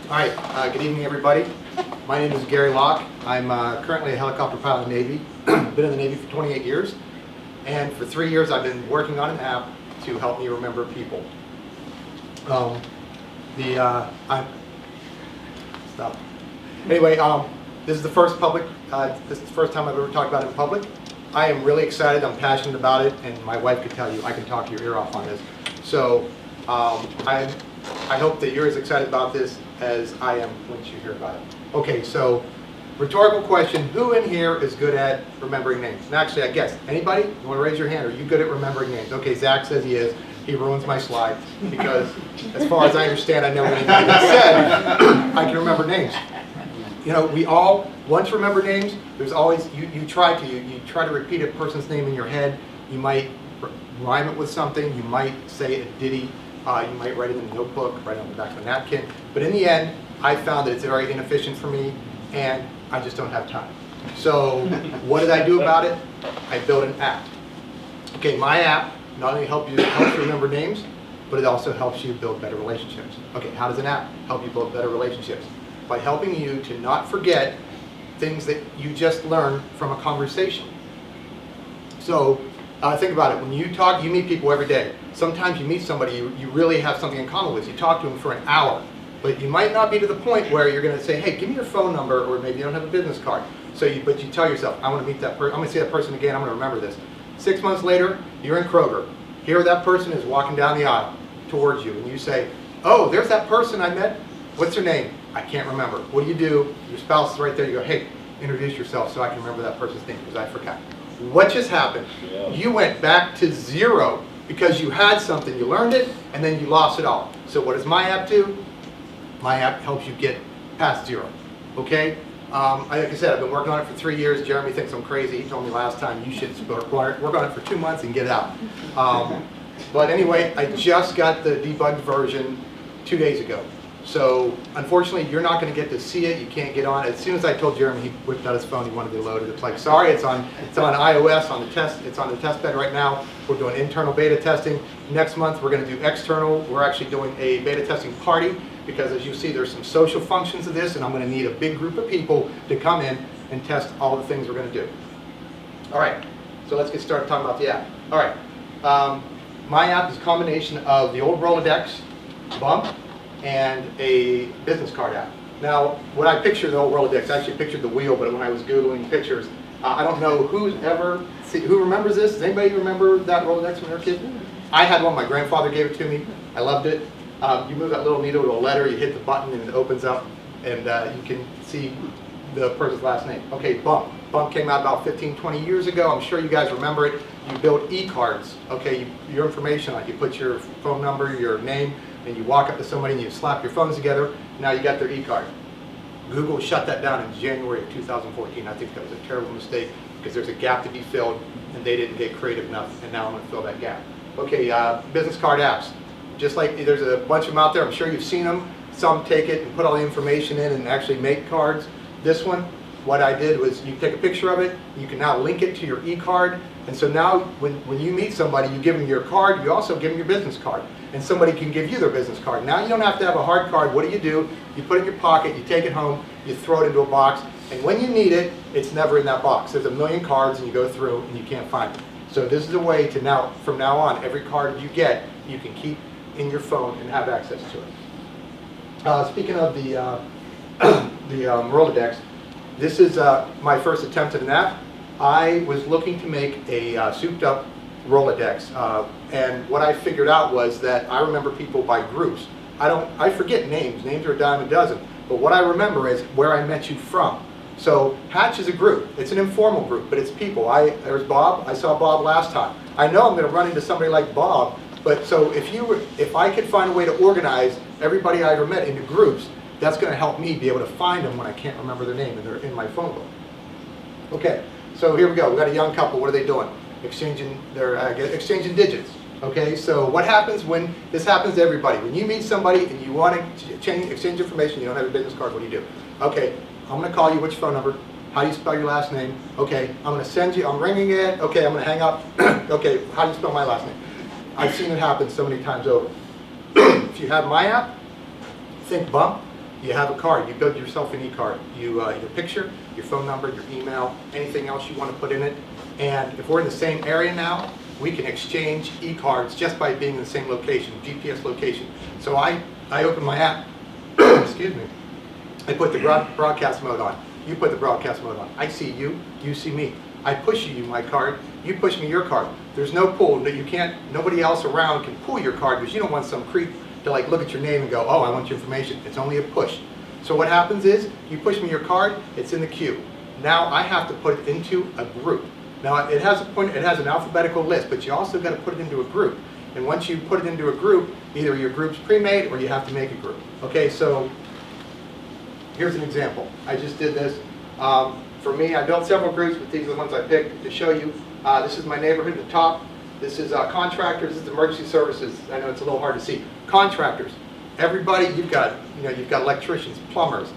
All right, good evening, everybody. My name is Gary Locke. I'm currently a helicopter pilot in the Navy. Been in the Navy for 28 years, and for 3 years I've been working on an app to help me remember people. Stop. Anyway, this is the first this is the first time I've ever talked about it in public. I am really excited. I'm passionate about it, and my wife could tell you I can talk your ear off on this. So I hope that you're as excited about this as I am once you hear about it. Okay, so rhetorical question: who in here is good at remembering names? And actually, I guess anybody? You want to raise your hand? Are you good at remembering names? Okay, Zach says he is. He ruins my slide because, as far as I understand, I know anything that's said. I can remember names. You know, we all once remember names. There's always you try to repeat a person's name in your head. You might rhyme it with something. You might say a ditty. You might write it in a notebook, write it on the back of a napkin. But in the end, I found that it's very inefficient for me, and I just don't have time. So what did I do about it? I built an app. Okay, my app not only helps you remember names, but it also helps you build better relationships. Okay, how does an app help you build better relationships? By helping you to not forget things that you just learned from a conversation. So think about it. When you talk, you meet people every day. Sometimes you meet somebody you really have something in common with. You talk to them for an hour, but you might not be to the point where you're going to say, "Hey, give me your phone number," or maybe you don't have a business card. But you tell yourself, "I want to meet that person. I'm going to see that person again. I'm going to remember this." 6 months later, you're in Kroger. Here, that person is walking down the aisle towards you, and you say, "Oh, there's that person I met. What's her name? I can't remember." What do? Your spouse is right there. You go, "Hey, introduce yourself so I can remember that person's name because I forgot." What just happened? Yeah. You went back to zero because you had something, you learned it, and then you lost it all. So what does my app do? My app helps you get past zero, okay? Like I said, I've been working on it for 3 years. Jeremy thinks I'm crazy. He told me last time you should work on it for 2 months and get it out. But anyway, I just got the debugged version 2 days ago. So unfortunately, you're not going to get to see it. You can't get on. As soon as I told Jeremy, he whipped out his phone. He wanted to load it. It's like, sorry, it's on iOS on the test. It's on the test bed right now. We're doing internal beta testing. Next month, we're going to do external. We're actually doing a beta testing party because, as you see, there's some social functions of this, and I'm going to need a big group of people to come in and test all the things we're going to do. All right. So let's get started talking about the app. All right. My app is a combination of the old Rolodex, Bump, and a business card app. Now, when I pictured the old Rolodex, I actually pictured the wheel, but when I was Googling pictures, I don't know who remembers this? Does anybody remember that Rolodex when they were a kid? I had one. My grandfather gave it to me. I loved it. You move that little needle to a letter, you hit the button, and it opens up, and you can see the person's last name. Okay, Bump. Bump came out about 15, 20 years ago. I'm sure you guys remember it. You build e-cards. Okay, your information on it. You put your phone number, your name, and you walk up to somebody and you slap your phones together. Now you got their e-card. Google shut that down in January of 2014. I think that was a terrible mistake because there's a gap to be filled and they didn't get creative enough, and now I'm going to fill that gap. Okay, business card apps. Just like there's a bunch of them out there. I'm sure you've seen them. Some take it and put all the information in and actually make cards. This one, what I did was you take a picture of it, you can now link it to your e-card, and so now when you meet somebody, you give them your card, you also give them your business card, and somebody can give you their business card. Now you don't have to have a hard card. What do? You put it in your pocket, you take it home, you throw it into a box, and when you need it, it's never in that box. There's a million cards and you go through and you can't find it. So this is a way to from now on, every card you get, you can keep in your phone and have access to it. Speaking of the Rolodex, this is my first attempt at an app. I was looking to make a souped up Rolodex, and what I figured out was that I remember people by groups. I forget names. Names are a dime a dozen. But what I remember is where I met you from. So Hatch is a group. It's an informal group, but it's people. There's Bob. I saw Bob last time. I know I'm going to run into somebody like Bob. But so if I could find a way to organize everybody I ever met into groups, that's going to help me be able to find them when I can't remember their name and they're in my phone book. Okay, so here we go. We got a young couple. What are they doing? Exchanging exchanging digits. Okay, so what happens when this happens to everybody? When you meet somebody and you want to exchange information, you don't have a business card. What do you do? Okay, I'm going to call you. Which phone number? How do you spell your last name? Okay, I'm going to send you. I'm ringing it. Okay, I'm going to hang up. Okay, how do you spell my last name? I've seen it happen so many times over. If you have my app, think Bump. You have a card, you build yourself an e-card. Your picture, your phone number, your email, anything else you want to put in it. And if we're in the same area now, we can exchange e-cards just by being in the same location, GPS location. So I open my app, excuse me, I put the broadcast mode on. You put the broadcast mode on. I see you, you see me. I push you my card, you push me your card. There's no pull, nobody else around can pull your card because you don't want some creep to like look at your name and go, oh, I want your information. It's only a push. So what happens is, you push me your card, it's in the queue. Now I have to put it into a group. Now it has an alphabetical list, but you also got to put it into a group. And once you put it into a group, either your group's pre-made or you have to make a group. Okay, so here's an example. I just did this. For me, I built several groups, but these are the ones I picked to show you. This is my neighborhood at the top. This is contractors, this is emergency services. I know it's a little hard to see. Contractors, everybody, you've got electricians, plumbers,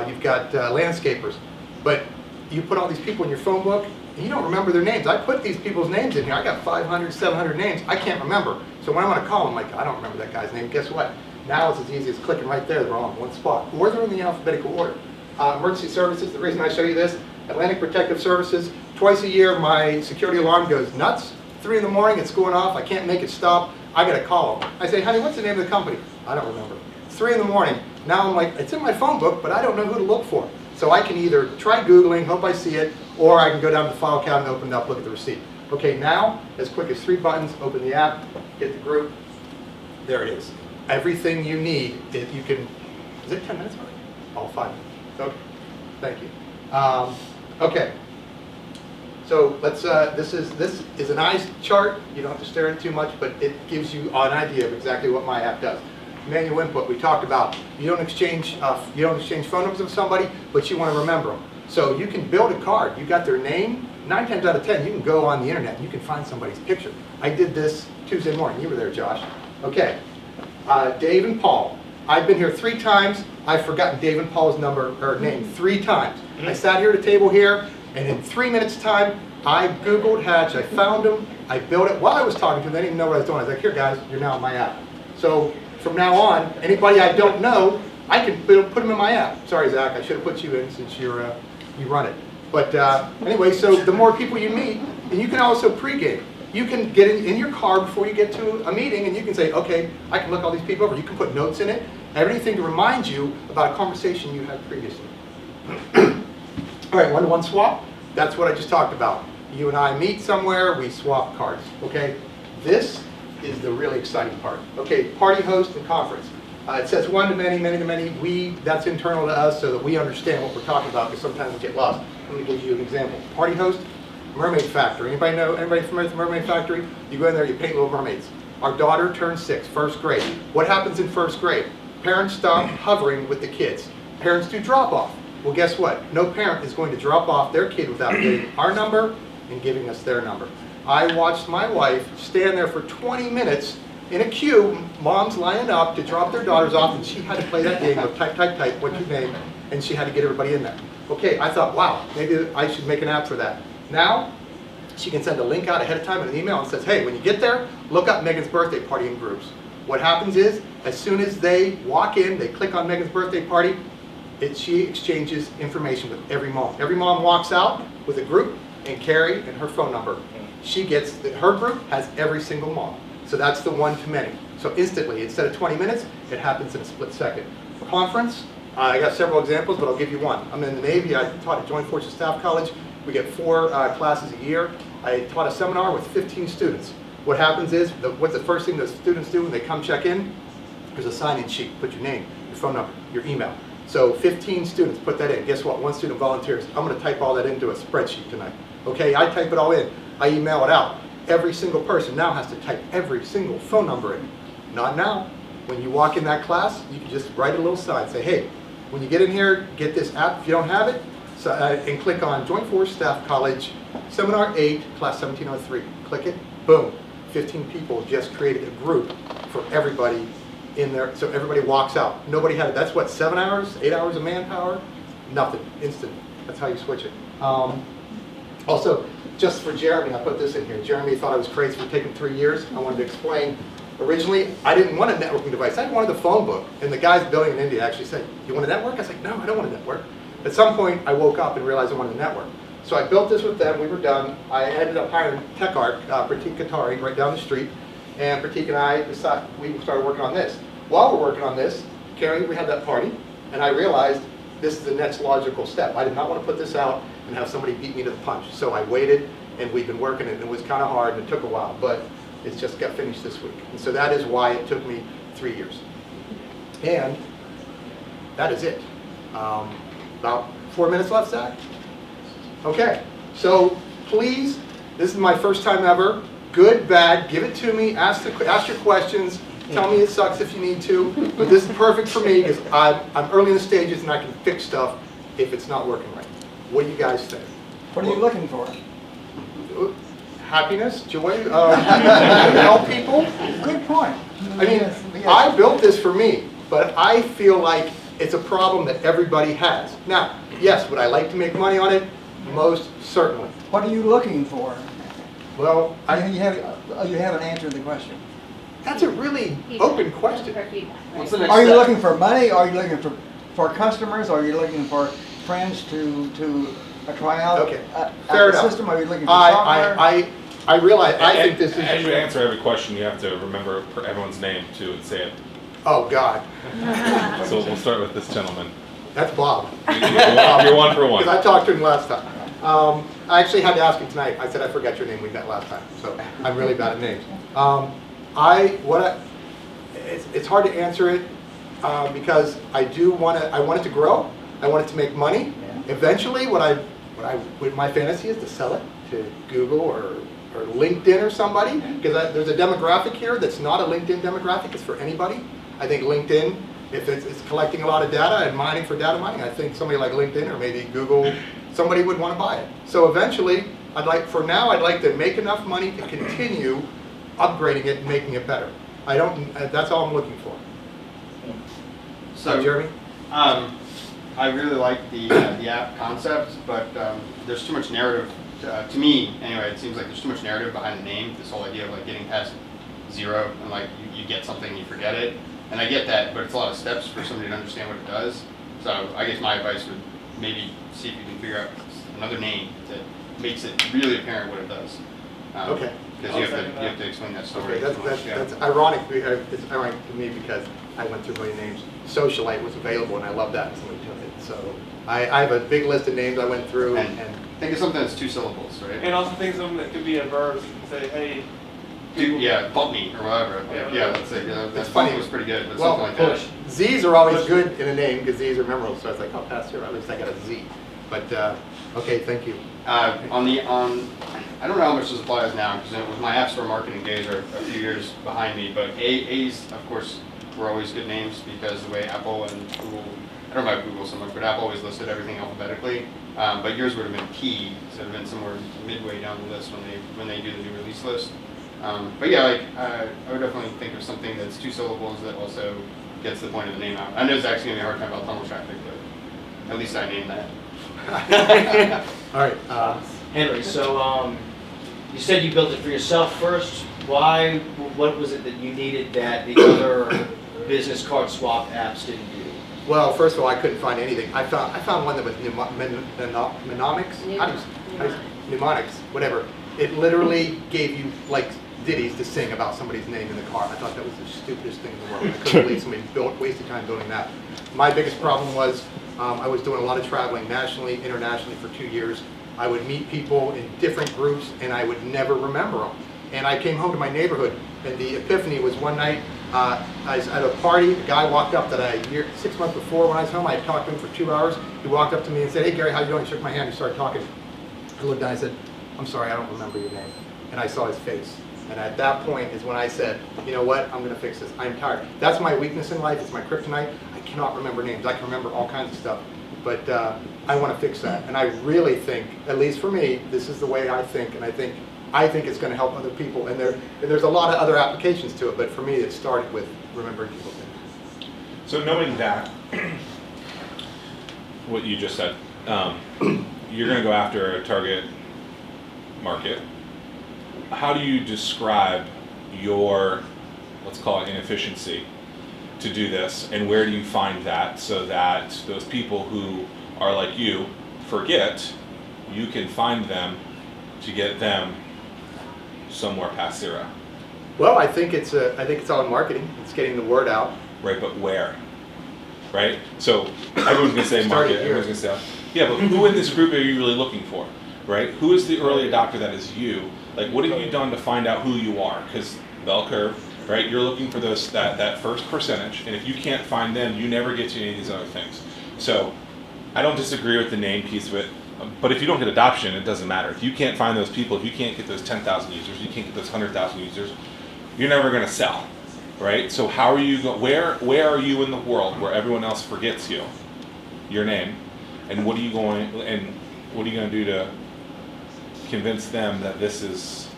you've got landscapers, but you put all these people in your phone book, and you don't remember their names. I put these people's names in here. I got 500, 700 names. I can't remember. So when I want to call them, I'm like, I don't remember that guy's name. Guess what? Now it's as easy as clicking right there. They're all in one spot. Or they're in the alphabetical order. Emergency services, the reason I show you this, Atlantic Protective Services, twice a year my security alarm goes nuts. 3 in the morning, it's going off. I can't make it stop. I got to call them. I say, honey, what's the name of the company? I don't remember. 3 in the morning. Now I'm like, it's in my phone book, but I don't know who to look for. So I can either try Googling, hope I see it, or I can go down to the file cabinet, open it up, look at the receipt. Okay, now, as quick as 3 buttons, open the app, get the group. There it is. Everything you need, if you can, is it 10 minutes already? All 5 minutes. Okay, thank you. Okay, so let's. This is a nice chart. You don't have to stare at it too much, but it gives you an idea of exactly what my app does. Manual input. We talked about. You don't exchange phone numbers with somebody, but you want to remember them. So you can build a card. You got their name. 9 times out of 10, you can go on the internet and you can find somebody's picture. I did this Tuesday morning. You were there, Josh. Okay, Dave and Paul. I've been here 3 times. I've forgotten Dave and Paul's name 3 times. I sat here at a table here, and in 3 minutes' time, I Googled Hatch. I found them. I built it while I was talking to them. They didn't even know what I was doing. I was like, here, guys, you're now in my app. So from now on, anybody I don't know, I can put them in my app. Sorry, Zach, I should have put you in since you run it. But anyway, so the more people you meet, and you can also pregame. You can get in your car before you get to a meeting, and you can say, okay, I can look all these people over. You can put notes in it, everything to remind you about a conversation you had previously. All right, one-to-one swap. That's what I just talked about. You and I meet somewhere, we swap cards. Okay, this is the really exciting part. Okay, party host and conference. It says one to many, many to many. That's internal to us so that we understand what we're talking about, because sometimes we get lost. Let me give you an example. Party host. Mermaid Factory. Anybody familiar with Mermaid Factory? You go in there, you paint little mermaids. Our daughter turned 6, first grade. What happens in first grade? Parents stop hovering with the kids. Parents do drop off. Well, guess what? No parent is going to drop off their kid without getting our number and giving us their number. I watched my wife stand there for 20 minutes in a queue, moms lining up to drop their daughters off, and she had to play that game of type, what's your name, and she had to get everybody in there. Okay, I thought, wow, maybe I should make an app for that. Now, she can send a link out ahead of time in an email and says, hey, when you get there, look up Megan's birthday party in groups. What happens is, as soon as they walk in, they click on Megan's birthday party, she exchanges information with every mom. Every mom walks out with a group and Carrie and her phone number. She gets, her group has every single mom. So that's the one to many. So instantly, instead of 20 minutes, it happens in a split second. Conference, I got several examples, but I'll give you one. I'm in the Navy. I taught at Joint Forces Staff College. We get 4 classes a year. I taught a seminar with 15 students. What happens is, what's the first thing the students do when they come check in? There's a sign-in sheet. Put your name, your phone number, your email. So 15 students put that in. Guess what? One student volunteers. I'm going to type all that into a spreadsheet tonight. Okay, I type it all in. I email it out. Every single person now has to type every single phone number in. Not now. When you walk in that class, you can just write a little sign. Say, hey, when you get in here, get this app. If you don't have it, so, and click on Joint Force Staff College, Seminar 8, Class 1703. Click it, boom. 15 people just created a group for everybody in there, so everybody walks out. Nobody had it. That's what, 7 hours, 8 hours of manpower? Nothing, instant. That's how you switch it. Also, just for Jeremy, I put this in here. Jeremy thought I was crazy for taking 3 years. I wanted to explain originally, I didn't want a networking device. I wanted the phone book. And the guys building in India actually said, you want a network? I was like, no, I don't want a network. At some point, I woke up and realized I wanted a network. So I built this with them. We were done. I ended up hiring TechArt, Pratik Katari, right down the street. And Pratik and I decided, we started working on this. While we're working on this, Carrie, we had that party, and I realized this is the next logical step. I did not want to put this out and have somebody beat me to the punch. So I waited, and we've been working it, and it was kind of hard, and it took a while, but it's just got finished this week. And so that is why it took me 3 years. And that is it. About 4 minutes left, Zach? Okay, so please, this is my first time ever. Good, bad, give it to me, ask your questions, tell me it sucks if you need to, but this is perfect for me because I'm early in the stages and I can fix stuff if it's not working right. What do you guys think? What are you looking for? Happiness, joy, help people. Good point. I mean, I built this for me, but I feel like it's a problem that everybody has. Now, yes, would I like to make money on it? Most certainly. What are you looking for? Well, You haven't answered the question. that's a really open question. What's the next Are you step? looking for money? Are you looking for customers? Are you looking for friends to try out Okay, a fair enough. system? Are you looking for software? I realize, I think this As you is, answer every question, you have to remember everyone's name too and say it. oh God, So we'll start with this gentleman. that's Bob. You're one for one. Because I talked to him last time. I actually had to ask him tonight. I said, I forgot your name, we met last time, so I'm really bad at names. It's hard to answer it because I want it to grow, I want it to make money. Eventually, what my fantasy is to sell it to Google or LinkedIn or somebody, because there's a demographic here that's not a LinkedIn demographic, it's for anybody. I think LinkedIn, if it's collecting a lot of data and mining for data mining, I think somebody like LinkedIn or maybe Google, somebody would want to buy it. So eventually, I'd like to make enough money to continue upgrading it and making it better. That's all I'm looking for. So, Jeremy? I really like the app concept, but there's too much narrative. To me, anyway, it seems like there's too much narrative behind the name. This whole idea of like getting past zero and like you get something and you forget it. And I get that, but it's a lot of steps for somebody to understand what it does. So I guess my advice would maybe see if you can figure out another name that makes it really apparent what it does. Okay. Because you have to explain that story. Okay, that's ironic. It's ironic to me because I went through a million names. Socialite was available, and I love that, and somebody took it. So I have a big list of names I went through, and think of something that's 2 syllables, right? And also think of something that could be a verb. So you can say, hey, Yeah, bump me or whatever. Yeah, let's say that funny. was pretty good, but well, something like that. Z's are always good in a name because Z's are memorable. So I was like, oh, pass here. At least I got a Z. But okay, thank you. I don't know how much this applies now because with my App Store marketing days are a few years behind me. But A's, of course, were always good names because the way Apple and Google, I don't know about Google so much, but Apple always listed everything alphabetically. But yours would have been P, so it would have been somewhere midway down the list when they do the new release list. But yeah, like I would definitely think of something that's 2 syllables that also gets the point of the name out. I know it's actually gonna be a hard time about tunnel traffic, but at least I named that. All right. Henry, so you said you built it for yourself first. Why? What was it that you needed that the other business card swap apps didn't do? Well, first of all, I couldn't find anything. I found one that was mnemonics. How do you mnemonics? Whatever. It literally gave you like ditties to sing about somebody's name in the car. I thought that was the stupidest thing in the world. I couldn't believe somebody wasted time building that. My biggest problem was I was doing a lot of traveling nationally, internationally for 2 years. I would meet people in different groups and I would never remember them. And I came home to my neighborhood and the epiphany was one night I was at a party, a guy walked up that 6 months before when I was home, I had talked to him for 2 hours. He walked up to me and said, hey Gary, how you doing? He shook my hand, he started talking. I looked down and I said, I'm sorry, I don't remember your name. And I saw his face. And at that point is when I said, you know what, I'm gonna fix this. I'm tired. That's my weakness in life, it's my kryptonite. I cannot remember names. I can remember all kinds of stuff. But I wanna fix that. And I really think, at least for me, this is the way I think, and I think it's gonna help other people. And there's a lot of other applications to it, but for me, it started with remembering people's names. So knowing that, what you just said, you're going to go after a target market. How do you describe your let's call it inefficiency to do this, and where do you find that so that those people who are like you forget, you can find them to get them somewhere past zero, Well, I think it's all in marketing. It's getting the word out. right? But where, right? So everyone's gonna say Started market, here. everyone's gonna say, yeah, but who in this group are you really looking for, right? Who is the early adopter that is you? Like, what have you done to find out who you are? Because bell curve, right? You're looking for that first percentage, and if you can't find them, you never get to any of these other things. So I don't disagree with the name piece of it, but if you don't get adoption, it doesn't matter. If you can't find those people, if you can't get those 10,000 users, you can't get those 100,000 users, you're never going to sell, right? So how are you where are you in the world where everyone else forgets you, your name, and what are you going to do to convince them that this is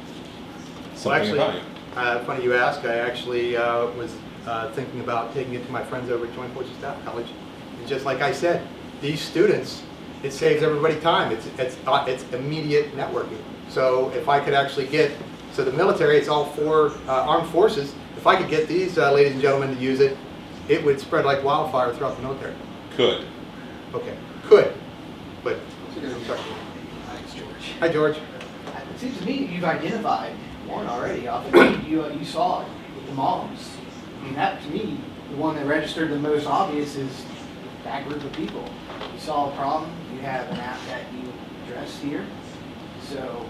something about you? Funny you ask. I actually was thinking about taking it to my friends over at Joint Forces Staff College. And just like I said, these students, it saves everybody time. It's immediate networking. So if I could actually get, so the military, it's all 4 armed forces. If I could get these ladies and gentlemen to use it, it would spread like wildfire throughout the military. Could. Okay, could, but I'm sorry. Hi, George. It seems to me you've identified one already. Off the you saw it with the moms. I mean, that to me, the one that registered the most obvious is that group of people. You saw a problem. You have an app that you address here. So,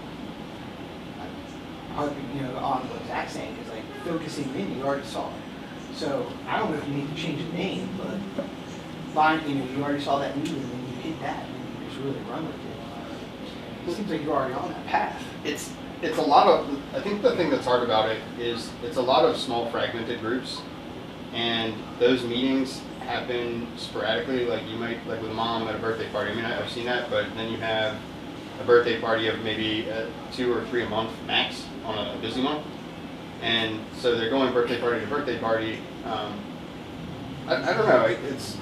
on what Zach's saying is like focusing in. You already saw it. So I don't know if you need to change the name, but you already saw that need, and then you hit that, and you just really run with it. It seems like you're already on that path. It's a lot of, I think the thing that's hard about it is it's a lot of small fragmented groups, and those meetings happen sporadically. Like you might, like with a mom at a birthday party, I mean, I've seen that, but then you have a birthday party of maybe 2 or 3 a month max on a busy month, and so they're going birthday party to birthday party. I don't know,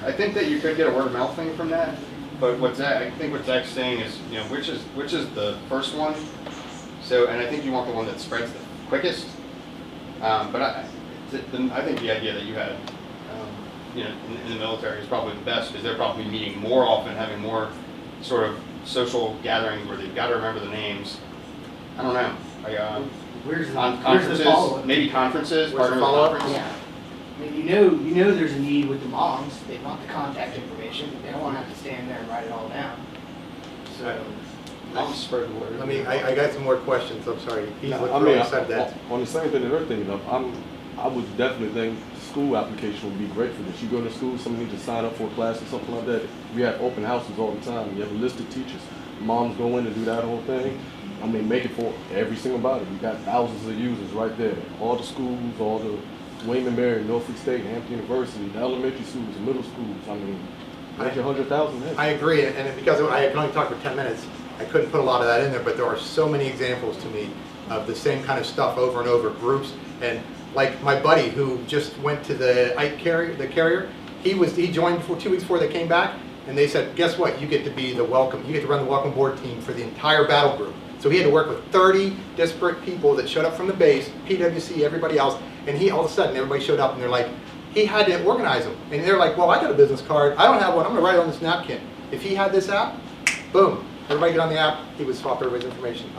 I think that you could get a word of mouth thing from that, but I think what Zach's saying is, which is the first one. So, and I think you want the one that spreads the quickest. But I think the idea that you had, in the military is probably the best, because they're probably meeting more often, having more sort of social gatherings where they've got to remember the names. I don't know. Where's the Conferences, follow-up? maybe conferences, Where's the partner with follow-up? conference. Yeah. I mean, you know there's a need with the moms. They want the contact information. They don't want to have to stand there and write it all down. So, I'll spread the word. I got some more questions. I'm sorry. He's No, looking I really mean, said that. on the same thing that they're thinking of, I would definitely think school application would be great for this. You go to school, somebody needs to sign up for a class or something like that. We have open houses all the time. You have a list of teachers. Moms go in and do that whole thing. I mean, make it for every single body. You got thousands of users right there. All the schools, all the William and Mary, Norfolk State, Hampton University, the elementary schools, the middle schools. I mean, make it 100,000 there. I agree, and because I can only talk for 10 minutes, I couldn't put a lot of that in there, but there are so many examples to me of the same kind of stuff over and over, groups. And like my buddy who just went to the Ike carrier, he joined 2 weeks before they came back, and they said, guess what, you get to be you get to run the welcome board team for the entire battle group. So he had to work with 30 disparate people that showed up from the base, PWC, everybody else, and all of a sudden everybody showed up and they're like, he had to organize them. And they're like, well, I got a business card, I don't have one, I'm gonna write it on this napkin. If he had this app, boom, everybody get on the app, he would swap everybody's information.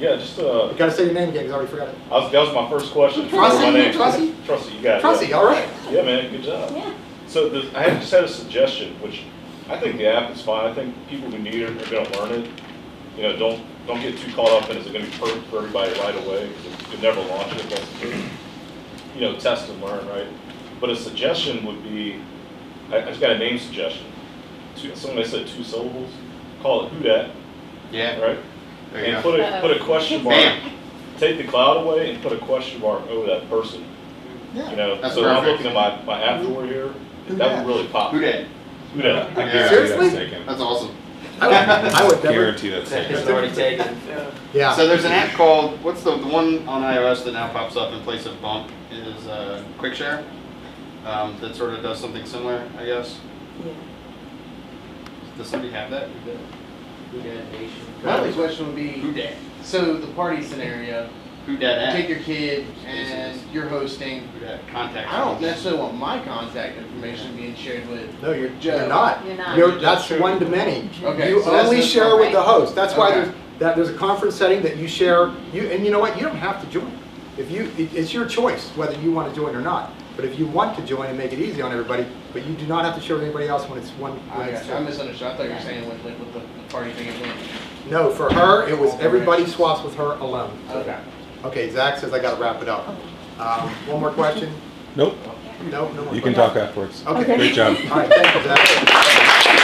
Yeah, just You gotta say your name again, because I already forgot it. that was my first question. Trusty? My name. Trusty? Trusty, you got it. Trusty, all right. Yeah, man, good job. Yeah. So I just had a suggestion, which I think the app is fine. I think people who need it are going to learn it. Don't get too caught up in is it going to be perfect for everybody right away, because you can never launch it. That's test and learn, right? But a suggestion would be, I just got a name suggestion. Someone said 2 syllables. Call it Who Dat, Yeah. right? There you And go. put a question mark. Bam. Take the cloud away and put a question mark over that person. That's So when I'm perfect. looking at my app drawer here, that would really pop. Who did? Who Dat? I guarantee Seriously? that's taken. That's awesome. I would never. Guarantee that's It's taken. already taken. Yeah. So there's an app called, what's the one on iOS that now pops up in place of Bump is QuickShare. That sort of does something similar, I guess. Yeah. Does somebody have that? Who Dat Nation. My only question would Who be, dat? so the party scenario, Who dat at? take your kid and you're hosting. Who dat? Contact. I don't necessarily want my contact information being shared with. No, you're Joe. not. You're not. That's one to many. Okay, You so that's only just share one. with the host. That's why Okay. there's a conference setting that you share, and you know what, you don't have to join. It's your choice whether you want to join or not. But if you want to join and make it easy on everybody, but you do not have to share with anybody else when it's one. I got you. I misunderstood. I thought you were saying with the party thing at the end. No, for her, it was everybody swaps with her alone. Okay. Okay, Zach says I gotta wrap it up. One more question? Nope, No more you can questions? talk afterwards. Okay. Great job. All right, thank you, Zach.